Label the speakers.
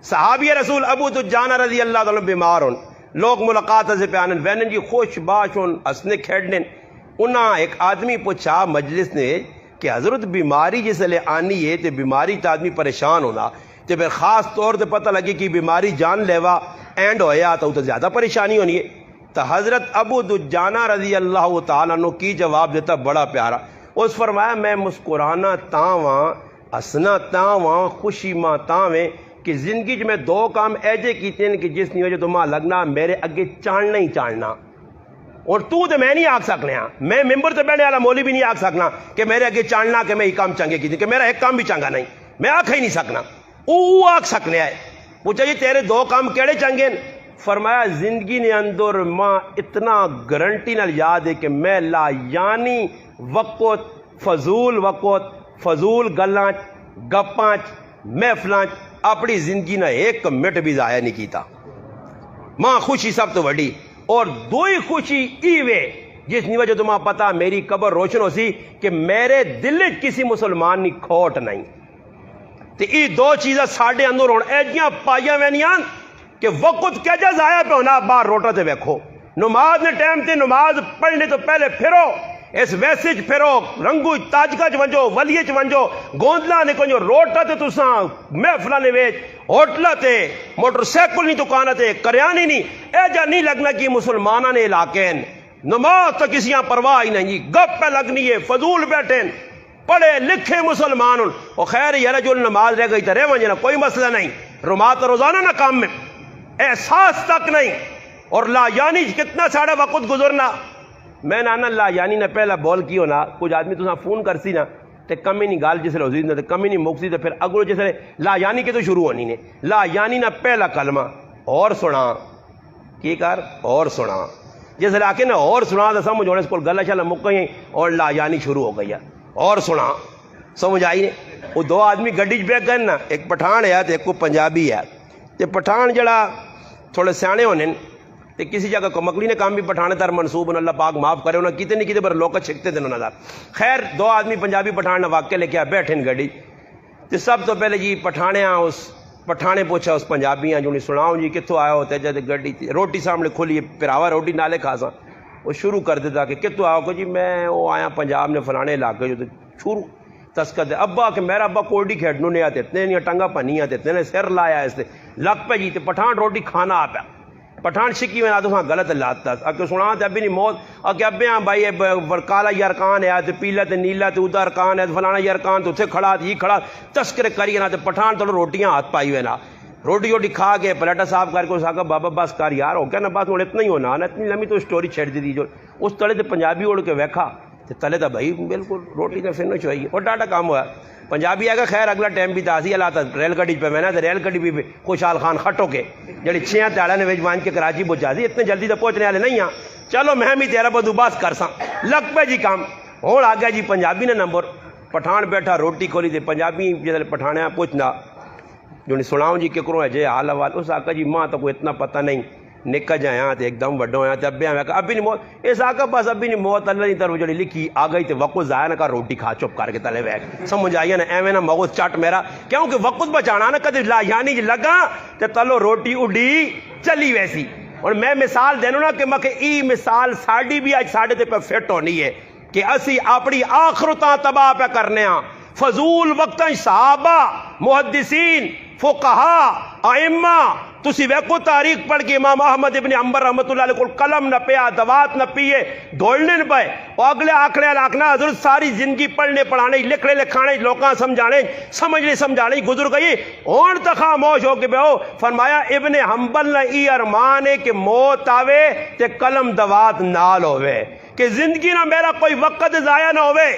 Speaker 1: صحابی رسول ابو دجانہ رضی اللہ عنہ بیمار ہون، لوگ ملاقات سے پیانن وینن جی خوش باش ہون ہسنے کھیڑنے، انہاں ایک آدمی پوچھا مجلس نے کہ حضرت بیماری جس لے آنی ہے تے بیماری تا آدمی پریشان ہونا تے پھر خاص طور تے پتہ لگے کہ بیماری جان لیوا اینڈ ہویا تو زیادہ پریشانی ہونی ہے۔ تو حضرت ابو دجانہ رضی اللہ تعالیٰ عنہ کی جواب دیتا بڑا پیارا، اس فرمایا میں مسکرانا تاواں ہسنا تاواں خوشی ماں تاویں کہ زندگی میں دو کام ایجے کیتے ہیں کہ جس نہیں وجہ تو ماں لگنا میرے اگے چاڑنا ہی چاڑنا، اور تو میں نہیں آکھ سکنے ہاں، میں ممبر تے بیٹھنے والا مولوی بھی نہیں آکھ سکنا کہ میرے اگے چاڑنا کہ میں یہ کام چنگے کیتے کہ میرا ایک کام بھی چنگا نہیں، میں آکھ ہی نہیں سکنا، وہ آکھ سکنے آئے۔ پوچھا جی تیرے دو کام کیڑے چنگے؟ فرمایا زندگی نے اندر ماں اتنا گارنٹی نال یاد ہے کہ میں لا یعنی وقت فضول گلانچ گپانچ محفلانچ اپنی زندگی نہ ایک منٹ بھی ضائع نہیں کیتا۔ ماں خوشی سب تو وڈی، اور دوئی خوشی ایوے جس نہیں وجہ تو ماں پتا میری قبر روشن ہو سی کہ میرے دل کسی مسلمان کی کھوٹ نہیں، تو یہ دو چیزیں ساڑھے اندر ہون ایجیاں پائیاں وینیاں کہ وقت کیا جا ضائع پہ ہونا باہر روٹا تے ویکھو، نماز نے ٹائم تے نماز پڑھنے تو پہلے پھرو اس ویسے پھرو رنگو تاجکا چ ونجو ولیے چ ونجو گوندلا نے کنجو روٹا تے تساں محفلہ نے ویچ ہوٹلہ تے موٹر سیکل نہیں دکانہ تے کریانی نہیں، اے جا نہیں لگنا کہ مسلمانہ نے علاقے ہیں نماز تو کسیاں پرواہ ہی نہیں، گپ پہ لگنی ہے فضول بیٹھیں پڑھے لکھے مسلمان ہوں، اور خیر یہ جو نماز رہ گئی تو رہ ونجنا کوئی مسئلہ نہیں، رمات روزانہ نہ کام میں احساس تک نہیں، اور لا یعنی کتنا ساڑھا وقت گزرنا۔ میں نانا لا یعنی نہ پہلا بول کیوں نا کچھ آدمی تو فون کرسی نا تے کمی نہیں گال جس لے حضور نے کمی نہیں مکسی تے پھر اگلو جس لے لا یعنی کے تو شروع ہونی نے لا یعنی نہ پہلا کلمہ اور سنا کی کر اور سنا جس لے آکے نا اور سنا تو سمجھ ہونے اس کو گلہ شلہ مک گئی اور لا یعنی شروع ہو گئی اور سنا سمجھ آئی نے۔ وہ دو آدمی گڈی چ بیٹھ گئے نا، ایک پٹھان ہے تے ایک کو پنجابی ہے، تے پٹھان جڑا تھوڑے سیانے ہونے تے کسی جگہ کو مکلی نے کام بھی پٹھانے تر منصوب اللہ پاک معاف کرے انہوں کیتے نہیں کیتے پر لوگ چھکتے دن انہوں نے۔ خیر دو آدمی پنجابی پٹھان واقع لے کے آ بیٹھے گڈی تے سب تو پہلے جی پٹھانے اس پٹھانے پوچھا اس پنجابی جو نہیں سناؤں جی کتوں آیا ہوتے جب گڈی روٹی سامنے کھولی پراوا روٹی نالے کھاساں وہ شروع کر دیتا کہ کتوں آؤ کہ جی میں وہ آیا پنجاب نے فلانے علاقے جو شروع تسکر دے ابا کہ میرا ابا کوڑی کھیڑنوں نے آتے اتنے نہیں ٹنگا پنیاں تے اتنے سر لایا اس تے لگ پہ جی تے پٹھان روٹی کھانا آ پیا پٹھان شکی میں آتا ہاں غلط لاتا اگر سنا تے ابھی نہیں موت اگر ابھی ہاں بھائی کالا یہ ارکان ہے تے پیلا تے نیلا تے ادھر ارکان ہے فلانا یہ ارکان تو اتنے کھڑا یہ کھڑا تذکرے کریے نا تے پٹھان تو روٹیاں ہاتھ پائی ہوئے نا روٹی ووٹی کھا کے پلیٹا صاف کر کے اس آگا بابا بس کر یار ہو گیا نا بس اتنا ہی ہونا نا اتنی لمبی تو اسٹوری چھڑ دی جو اس تلے تے پنجابی اڑ کے ویکھا تے تلے تا بھائی بالکل روٹی تے پھر نہ چاہیے اور ڈاٹا کام ہوا پنجابی آگا خیر اگلا ٹائم بھی تاسی اللہ تا ریل گاڑی پہ میں نا ریل گاڑی بھی خوشحال خان کھٹو کے جڑی 6 تاڑا نے وان کے کراچی پہنچا دی اتنے جلدی تو پہنچنے والے نہیں ہاں چلو میں بھی تیرا بندوبست کر سا لگ پہ جی کام ہوں آ گیا جی پنجابی نے نمبر پٹھان بیٹھا روٹی کھولی تے پنجابی جیسے پٹھانے پوچھنا جو نہیں سناؤں جی کہ کروں ہے جے حال حوال اس آقا جی ماں تو کوئی اتنا پتہ نہیں نکا جائیں تے ایک دم وڈو ہیں تے ابھی ہمیں کہا ابھی نہیں موت اس آقا بس ابھی نہیں موت اللہ نہیں طرف جڑی لکھی آ گئی تے وقت ضائع نہ کر روٹی کھا چپ کر کے تلے بیٹھ سمجھ آئیے نا ایویں نا مغز چٹ میرا کیونکہ وقت بچانا نا کدی لا یعنی لگا تے تلو روٹی اڈی چلی ویسی اور میں مثال دینوں نا کہ مکہ ای مثال ساڑی بھی آج ساڑے تے پہ فٹ ہونی ہے کہ اسی اپنی آخرتاں تباہ پہ کرنے ہاں فضول وقتاں صحابہ محدثین فقہا ائمہ تسی ویکو تاریخ پڑھ کے امام احمد ابن حنبل رحمۃ اللہ علیہ کو قلم نہ پیا دوات نہ پیے دوڑنے نہ پائے اور اگلے آکڑے لاکنا حضرت ساری زندگی پڑھنے پڑھانے لکھنے لکھانے لوکاں سمجھانے سمجھنے سمجھانے گزر گئی اور تو خاموش ہو کے بیہو فرمایا ابن حنبل نے ای ارمان ہے کہ موت آوے تے قلم دوات نال ہوئے کہ زندگی نہ میرا کوئی وقت ضائع نہ ہوئے